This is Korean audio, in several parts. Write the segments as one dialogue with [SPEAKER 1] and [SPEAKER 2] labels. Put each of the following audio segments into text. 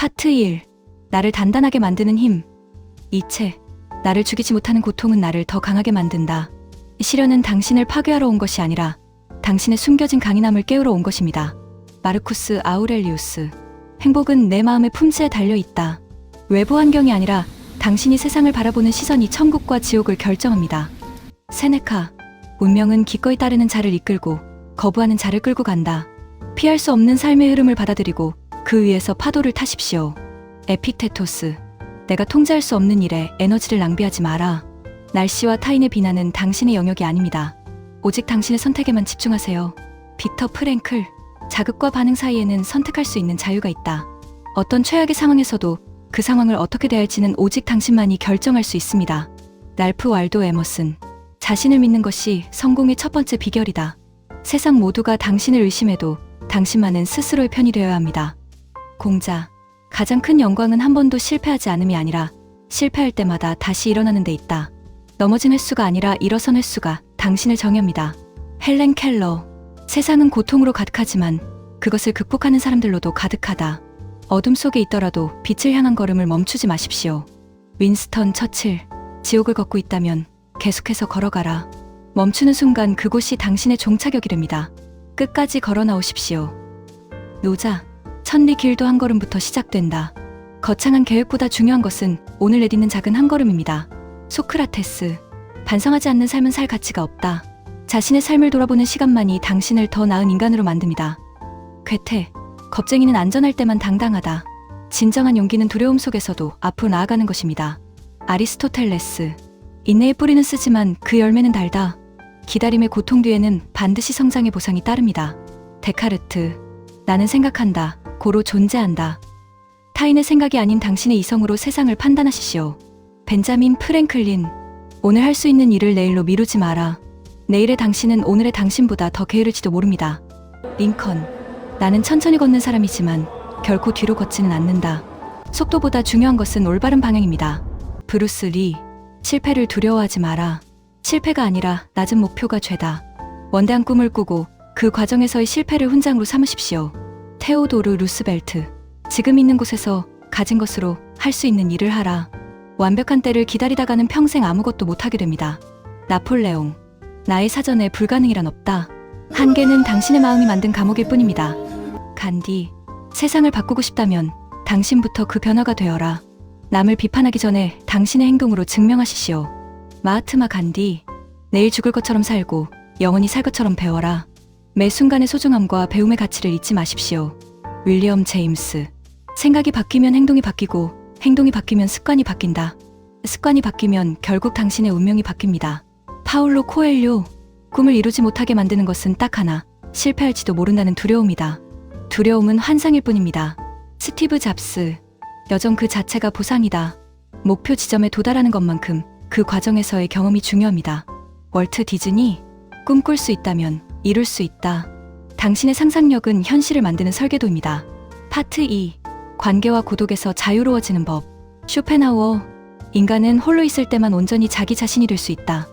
[SPEAKER 1] 파트 1. 나를 단단하게 만드는 힘. 이체. 나를 죽이지 못하는 고통은 나를 더 강하게 만든다. 시련은 당신을 파괴하러 온 것이 아니라 당신의 숨겨진 강인함을 깨우러 온 것입니다. 마르쿠스 아우렐리우스. 행복은 내 마음의 품새에 달려 있다. 외부 환경이 아니라 당신이 세상을 바라보는 시선이 천국과 지옥을 결정합니다. 세네카. 운명은 기꺼이 따르는 자를 이끌고 거부하는 자를 끌고 간다. 피할 수 없는 삶의 흐름을 받아들이고 그 위에서 파도를 타십시오. 에픽테토스. 내가 통제할 수 없는 일에 에너지를 낭비하지 마라. 날씨와 타인의 비난은 당신의 영역이 아닙니다. 오직 당신의 선택에만 집중하세요. 빅터 프랭클. 자극과 반응 사이에는 선택할 수 있는 자유가 있다. 어떤 최악의 상황에서도 그 상황을 어떻게 대할지는 오직 당신만이 결정할 수 있습니다. 랄프 waldo 에머슨. 자신을 믿는 것이 성공의 첫 번째 비결이다. 세상 모두가 당신을 의심해도 당신만은 스스로의 편이 되어야 합니다. 공자. 가장 큰 영광은 한 번도 실패하지 않음이 아니라 실패할 때마다 다시 일어나는 데 있다. 넘어진 횟수가 아니라 일어선 횟수가 당신을 정의합니다. 헬렌 켈러. 세상은 고통으로 가득하지만 그것을 극복하는 사람들로도 가득하다. 어둠 속에 있더라도 빛을 향한 걸음을 멈추지 마십시오. 윈스턴 처칠. 지옥을 걷고 있다면 계속해서 걸어가라. 멈추는 순간 그곳이 당신의 종착역이랍니다. 끝까지 걸어 나오십시오. 노자. 천리 길도 한 걸음부터 시작된다. 거창한 계획보다 중요한 것은 오늘 내딛는 작은 한 걸음입니다. 소크라테스. 반성하지 않는 삶은 살 가치가 없다. 자신의 삶을 돌아보는 시간만이 당신을 더 나은 인간으로 만듭니다. 괴테. 겁쟁이는 안전할 때만 당당하다. 진정한 용기는 두려움 속에서도 앞으로 나아가는 것입니다. 아리스토텔레스. 인내의 뿌리는 쓰지만 그 열매는 달다. 기다림의 고통 뒤에는 반드시 성장의 보상이 따릅니다. 데카르트. 나는 생각한다. 고로 존재한다. 타인의 생각이 아닌 당신의 이성으로 세상을 판단하십시오. 벤자민 프랭클린. 오늘 할 수 있는 일을 내일로 미루지 마라. 내일의 당신은 오늘의 당신보다 더 게으를지도 모릅니다. 링컨. 나는 천천히 걷는 사람이지만 결코 뒤로 걷지는 않는다. 속도보다 중요한 것은 올바른 방향입니다. 브루스 리. 실패를 두려워하지 마라. 실패가 아니라 낮은 목표가 죄다. 원대한 꿈을 꾸고 그 과정에서의 실패를 훈장으로 삼으십시오. 테오도르 루스벨트. 지금 있는 곳에서 가진 것으로 할 수 있는 일을 하라. 완벽한 때를 기다리다가는 평생 아무것도 못하게 됩니다. 나폴레옹. 나의 사전에 불가능이란 없다. 한계는 당신의 마음이 만든 감옥일 뿐입니다. 간디. 세상을 바꾸고 싶다면 당신부터 그 변화가 되어라. 남을 비판하기 전에 당신의 행동으로 증명하시시오. 마하트마 간디. 내일 죽을 것처럼 살고 영원히 살 것처럼 배워라. 매 순간의 소중함과 배움의 가치를 잊지 마십시오. 윌리엄 제임스. 생각이 바뀌면 행동이 바뀌고 행동이 바뀌면 습관이 바뀐다. 습관이 바뀌면 결국 당신의 운명이 바뀝니다. 파울로 코엘료. 꿈을 이루지 못하게 만드는 것은 딱 하나. 실패할지도 모른다는 두려움이다. 두려움은 환상일 뿐입니다. 스티브 잡스. 여정 그 자체가 보상이다. 목표 지점에 도달하는 것만큼 그 과정에서의 경험이 중요합니다. 월트 디즈니. 꿈꿀 수 있다면 이룰 수 있다. 당신의 상상력은 현실을 만드는 설계도입니다. 파트 2. 관계와 고독에서 자유로워지는 법. 쇼펜하우어. 인간은 홀로 있을 때만 온전히 자기 자신이 될 수 있다.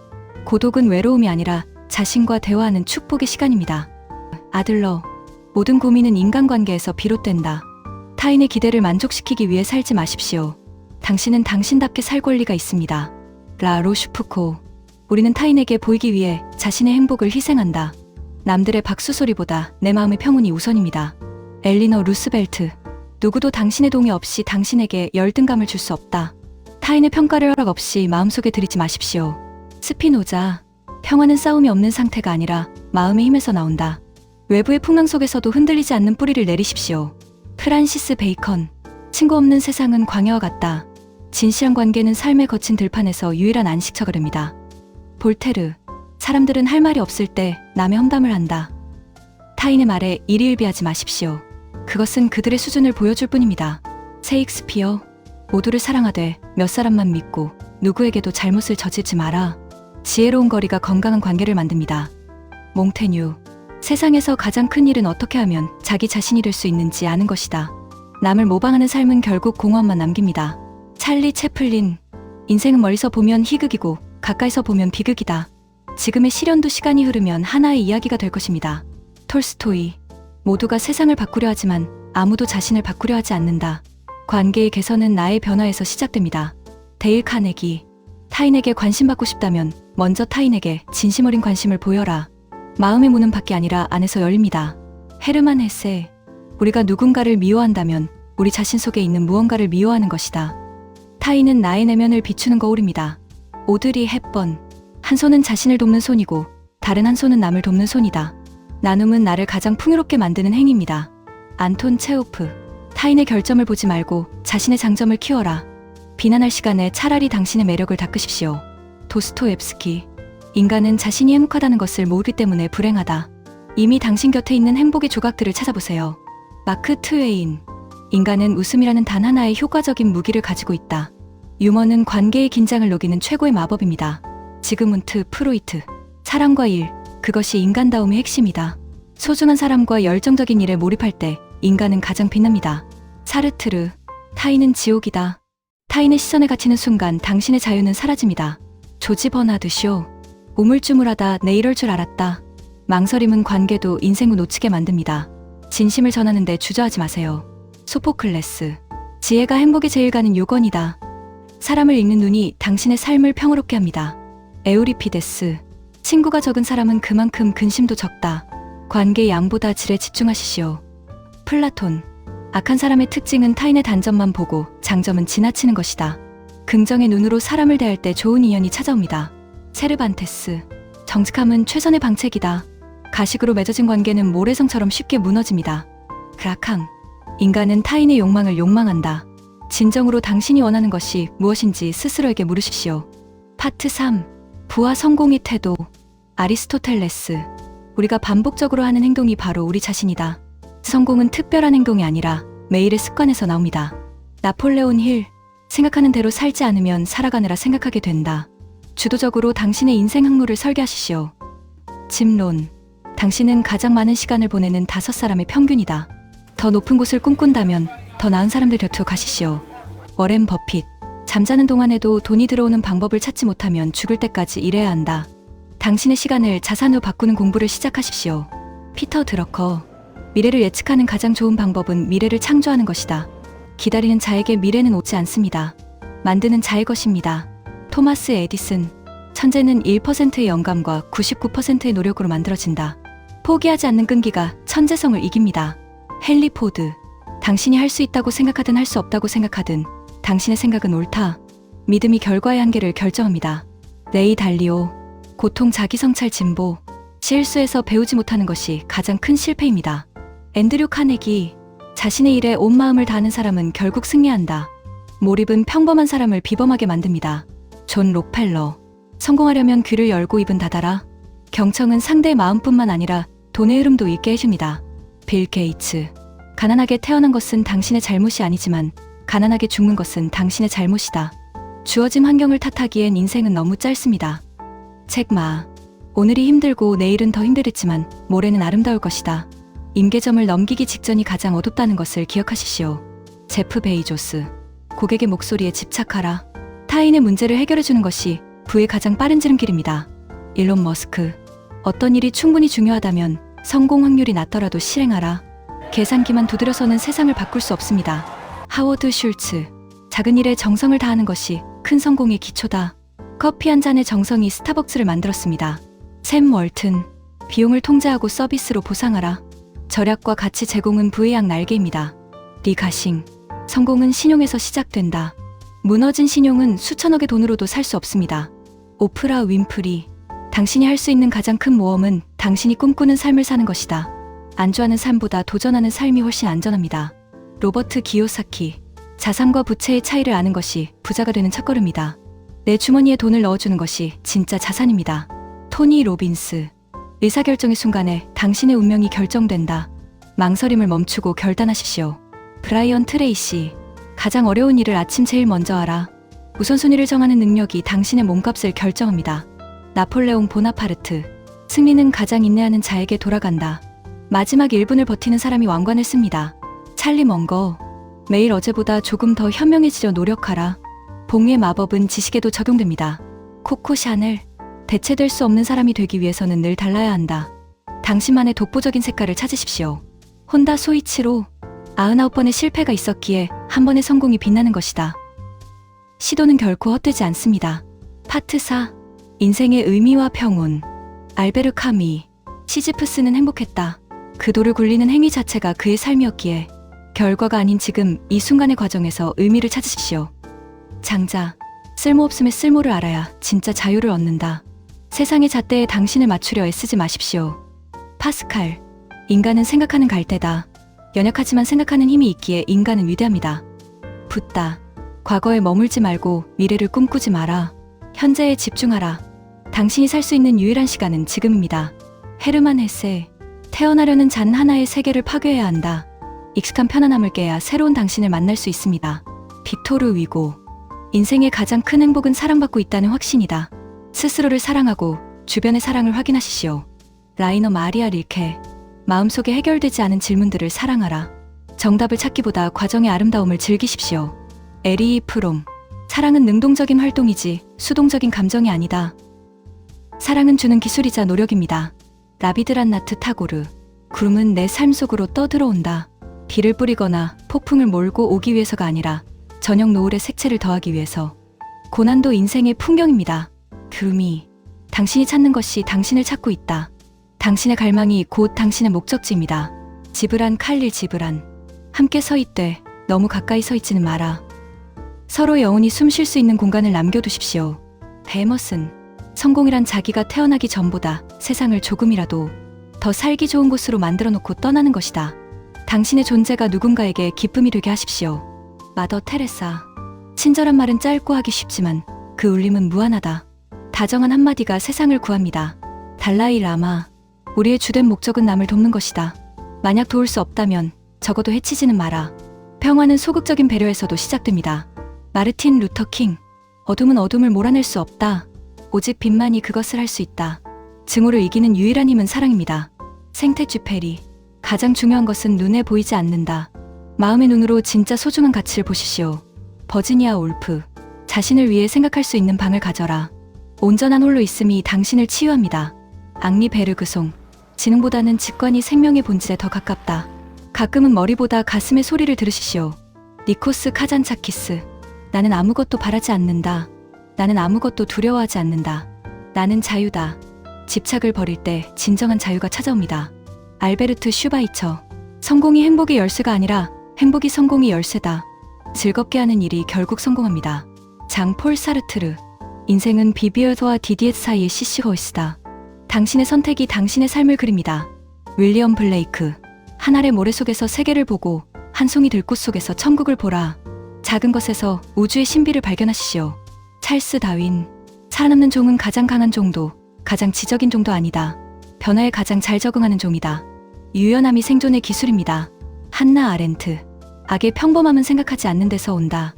[SPEAKER 1] 고독은 외로움이 아니라 자신과 대화하는 축복의 시간입니다. 아들러. 모든 고민은 인간관계에서 비롯된다. 타인의 기대를 만족시키기 위해 살지 마십시오. 당신은 당신답게 살 권리가 있습니다. 라 로슈프코. 우리는 타인에게 보이기 위해 자신의 행복을 희생한다. 남들의 박수 소리보다 내 마음의 평온이 우선입니다. 엘리너 루스벨트. 누구도 당신의 동의 없이 당신에게 열등감을 줄 수 없다. 타인의 평가를 허락 없이 마음속에 들이지 마십시오. 스피노자. 평화는 싸움이 없는 상태가 아니라 마음의 힘에서 나온다. 외부의 풍랑 속에서도 흔들리지 않는 뿌리를 내리십시오. 프란시스 베이컨. 친구 없는 세상은 광야와 같다. 진실한 관계는 삶의 거친 들판에서 유일한 안식처가됩니다. 볼테르. 사람들은 할 말이 없을 때 남의 험담을 한다. 타인의 말에 일희일비하지 마십시오. 그것은 그들의 수준을 보여줄 뿐입니다. 셰익스피어. 모두를 사랑하되 몇 사람만 믿고 누구에게도 잘못을 저지르지 마라. 지혜로운 거리가 건강한 관계를 만듭니다. 몽테뉴. 세상에서 가장 큰 일은 어떻게 하면 자기 자신이 될 수 있는지 아는 것이다. 남을 모방하는 삶은 결국 공허함만 남깁니다. 찰리 채플린. 인생은 멀리서 보면 희극이고 가까이서 보면 비극이다. 지금의 시련도 시간이 흐르면 하나의 이야기가 될 것입니다. 톨스토이. 모두가 세상을 바꾸려 하지만 아무도 자신을 바꾸려 하지 않는다. 관계의 개선은 나의 변화에서 시작됩니다. 데일 카네기. 타인에게 관심받고 싶다면 먼저 타인에게 진심 어린 관심을 보여라. 마음의 문은 밖이 아니라 안에서 열립니다. 헤르만 헤세. 우리가 누군가를 미워한다면 우리 자신 속에 있는 무언가를 미워하는 것이다. 타인은 나의 내면을 비추는 거울입니다. 오드리 헵번. 한 손은 자신을 돕는 손이고 다른 한 손은 남을 돕는 손이다. 나눔은 나를 가장 풍요롭게 만드는 행위입니다. 안톤 체호프. 타인의 결점을 보지 말고 자신의 장점을 키워라. 비난할 시간에 차라리 당신의 매력을 닦으십시오. 도스토옙스키. 인간은 자신이 행복하다는 것을 모르기 때문에 불행하다. 이미 당신 곁에 있는 행복의 조각들을 찾아보세요. 마크 트웨인. 인간은 웃음이라는 단 하나의 효과적인 무기를 가지고 있다. 유머는 관계의 긴장을 녹이는 최고의 마법입니다. 지그문트 프로이트. 사랑과 일, 그것이 인간다움의 핵심이다. 소중한 사람과 열정적인 일에 몰입할 때 인간은 가장 빛납니다. 사르트르. 타인은 지옥이다. 타인의 시선에 갇히는 순간 당신의 자유는 사라집니다. 조지 버나드 쇼. 우물쭈물하다 내 이럴 줄 알았다. 망설임은 관계도 인생도 놓치게 만듭니다. 진심을 전하는데 주저하지 마세요. 소포클레스. 지혜가 행복에 제일 가는 요건이다. 사람을 읽는 눈이 당신의 삶을 평화롭게 합니다. 에우리피데스. 친구가 적은 사람은 그만큼 근심도 적다. 관계의 양보다 질에 집중하시시오. 플라톤. 악한 사람의 특징은 타인의 단점만 보고 장점은 지나치는 것이다. 긍정의 눈으로 사람을 대할 때 좋은 인연이 찾아옵니다. 세르반테스. 정직함은 최선의 방책이다. 가식으로 맺어진 관계는 모래성처럼 쉽게 무너집니다. 그라캉. 인간은 타인의 욕망을 욕망한다. 진정으로 당신이 원하는 것이 무엇인지 스스로에게 물으십시오. 파트 3. 부와 성공의 태도. 아리스토텔레스. 우리가 반복적으로 하는 행동이 바로 우리 자신이다. 성공은 특별한 행동이 아니라 매일의 습관에서 나옵니다. 나폴레온 힐. 생각하는 대로 살지 않으면 살아가느라 생각하게 된다. 주도적으로 당신의 인생 항로를 설계하시시오. 짐론. 당신은 가장 많은 시간을 보내는 5사람의 평균이다. 더 높은 곳을 꿈꾼다면 더 나은 사람들 곁으로 가시시오. 워렌 버핏. 잠자는 동안에도 돈이 들어오는 방법을 찾지 못하면 죽을 때까지 일해야 한다. 당신의 시간을 자산으로 바꾸는 공부를 시작하십시오. 피터 드러커. 미래를 예측하는 가장 좋은 방법은 미래를 창조하는 것이다. 기다리는 자에게 미래는 오지 않습니다. 만드는 자의 것입니다. 토마스 에디슨. 천재는 1%의 영감과 99%의 노력으로 만들어진다. 포기하지 않는 끈기가 천재성을 이깁니다. 헨리 포드. 당신이 할 수 있다고 생각하든 할 수 없다고 생각하든 당신의 생각은 옳다. 믿음이 결과의 한계를 결정합니다. 레이 달리오. 고통 자기성찰 진보. 실수에서 배우지 못하는 것이 가장 큰 실패입니다. 앤드류 카네기. 자신의 일에 온 마음을 다하는 사람은 결국 승리한다. 몰입은 평범한 사람을 비범하게 만듭니다. 존 록펠러. 성공하려면 귀를 열고 입은 닫아라. 경청은 상대의 마음뿐만 아니라 돈의 흐름도 읽게 해줍니다. 빌 게이츠. 가난하게 태어난 것은 당신의 잘못이 아니지만 가난하게 죽는 것은 당신의 잘못이다. 주어진 환경을 탓하기엔 인생은 너무 짧습니다. 책마. 오늘이 힘들고 내일은 더 힘들겠지만 모레는 아름다울 것이다. 임계점을 넘기기 직전이 가장 어둡다는 것을 기억하시시오. 제프 베이조스. 고객의 목소리에 집착하라. 타인의 문제를 해결해주는 것이 부의 가장 빠른 지름길입니다. 일론 머스크. 어떤 일이 충분히 중요하다면 성공 확률이 낮더라도 실행하라. 계산기만 두드려서는 세상을 바꿀 수 없습니다. 하워드 슐츠. 작은 일에 정성을 다하는 것이 큰 성공의 기초다. 커피 한 잔의 정성이 스타벅스를 만들었습니다. 샘 월튼. 비용을 통제하고 서비스로 보상하라. 절약과 가치 제공은 부의 양 날개입니다. 리 가싱. 성공은 신용에서 시작된다. 무너진 신용은 수천억의 돈으로도 살 수 없습니다. 오프라 윈프리. 당신이 할 수 있는 가장 큰 모험은 당신이 꿈꾸는 삶을 사는 것이다. 안주하는 삶보다 도전하는 삶이 훨씬 안전합니다. 로버트 기요사키. 자산과 부채의 차이를 아는 것이 부자가 되는 첫걸음이다. 내 주머니에 돈을 넣어주는 것이 진짜 자산입니다. 토니 로빈스. 의사결정의 순간에 당신의 운명이 결정된다. 망설임을 멈추고 결단하십시오. 브라이언 트레이시. 가장 어려운 일을 아침 제일 먼저 하라. 우선순위를 정하는 능력이 당신의 몸값을 결정합니다. 나폴레옹 보나파르트. 승리는 가장 인내하는 자에게 돌아간다. 마지막 1분을 버티는 사람이 왕관을 씁니다. 찰리 먼거. 매일 어제보다 조금 더 현명해지려 노력하라. 봉의 마법은 지식에도 적용됩니다. 코코 샤넬. 대체될 수 없는 사람이 되기 위해서는 늘 달라야 한다. 당신만의 독보적인 색깔을 찾으십시오. 혼다 소이치로. 99번의 실패가 있었기에 한 번의 성공이 빛나는 것이다. 시도는 결코 헛되지 않습니다. 파트 4. 인생의 의미와 평온. 알베르 카미. 시지프스는 행복했다. 그 돌을 굴리는 행위 자체가 그의 삶이었기에 결과가 아닌 지금 이 순간의 과정에서 의미를 찾으십시오. 장자. 쓸모없음의 쓸모를 알아야 진짜 자유를 얻는다. 세상의 잣대에 당신을 맞추려 애쓰지 마십시오. 파스칼. 인간은 생각하는 갈대다. 연약하지만 생각하는 힘이 있기에 인간은 위대합니다. 붓다. 과거에 머물지 말고 미래를 꿈꾸지 마라. 현재에 집중하라. 당신이 살 수 있는 유일한 시간은 지금입니다. 헤르만 헤세. 태어나려는 잔 하나의 세계를 파괴해야 한다. 익숙한 편안함을 깨야 새로운 당신을 만날 수 있습니다. 빅토르 위고. 인생의 가장 큰 행복은 사랑받고 있다는 확신이다. 스스로를 사랑하고 주변의 사랑을 확인하십시오. 라이너 마리아 릴케. 마음속에 해결되지 않은 질문들을 사랑하라. 정답을 찾기보다 과정의 아름다움을 즐기십시오. 에리이 프롬. 사랑은 능동적인 활동이지 수동적인 감정이 아니다. 사랑은 주는 기술이자 노력입니다. 라비드란나트 타고르. 구름은 내 삶 속으로 떠들어온다. 비를 뿌리거나 폭풍을 몰고 오기 위해서가 아니라 저녁 노을의 색채를 더하기 위해서. 고난도 인생의 풍경입니다. 구름이. 당신이 찾는 것이 당신을 찾고 있다. 당신의 갈망이 곧 당신의 목적지입니다. 지브란 칼릴 지브란. 함께 서 있되 너무 가까이 서 있지는 마라. 서로 영혼이 숨 쉴 수 있는 공간을 남겨두십시오. 베머슨. 성공이란 자기가 태어나기 전보다 세상을 조금이라도 더 살기 좋은 곳으로 만들어 놓고 떠나는 것이다. 당신의 존재가 누군가에게 기쁨이 되게 하십시오. 마더 테레사. 친절한 말은 짧고 하기 쉽지만 그 울림은 무한하다. 다정한 한마디가 세상을 구합니다. 달라이 라마. 우리의 주된 목적은 남을 돕는 것이다. 만약 도울 수 없다면 적어도 해치지는 마라. 평화는 소극적인 배려에서도 시작됩니다. 마르틴 루터 킹. 어둠은 어둠을 몰아낼 수 없다. 오직 빛만이 그것을 할 수 있다. 증오를 이기는 유일한 힘은 사랑입니다. 생테쥐페리. 가장 중요한 것은 눈에 보이지 않는다. 마음의 눈으로 진짜 소중한 가치를 보십시오. 버지니아 올프. 자신을 위해 생각할 수 있는 방을 가져라. 온전한 홀로 있음이 당신을 치유합니다. 앙리 베르그송. 지능보다는 직관이 생명의 본질에 더 가깝다. 가끔은 머리보다 가슴의 소리를 들으십시오. 니코스 카잔차키스. 나는 아무것도 바라지 않는다. 나는 아무것도 두려워하지 않는다. 나는 자유다. 집착을 버릴 때 진정한 자유가 찾아옵니다. 알베르트 슈바이처. 성공이 행복의 열쇠가 아니라 행복이 성공의 열쇠다. 즐겁게 하는 일이 결국 성공합니다. 장 폴 사르트르. 인생은 비비어드와 디디엣 사이의 시시거이스다. 당신의 선택이 당신의 삶을 그립니다. 윌리엄 블레이크. 한 알의 모래 속에서 세계를 보고 한 송이 들꽃 속에서 천국을 보라. 작은 것에서 우주의 신비를 발견하시오. 찰스 다윈. 살아남는 종은 가장 강한 종도, 가장 지적인 종도 아니다. 변화에 가장 잘 적응하는 종이다. 유연함이 생존의 기술입니다. 한나 아렌트. 악의 평범함은 생각하지 않는 데서 온다.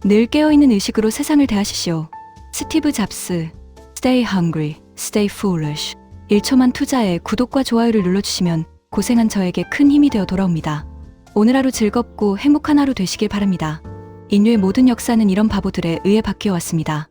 [SPEAKER 1] 늘 깨어있는 의식으로 세상을 대하십시오. 스티브 잡스. Stay hungry, stay foolish. 1초만 투자해 구독과 좋아요를 눌러주시면 고생한 저에게 큰 힘이 되어 돌아옵니다. 오늘 하루 즐겁고 행복한 하루 되시길 바랍니다. 인류의 모든 역사는 이런 바보들에 의해 바뀌어 왔습니다.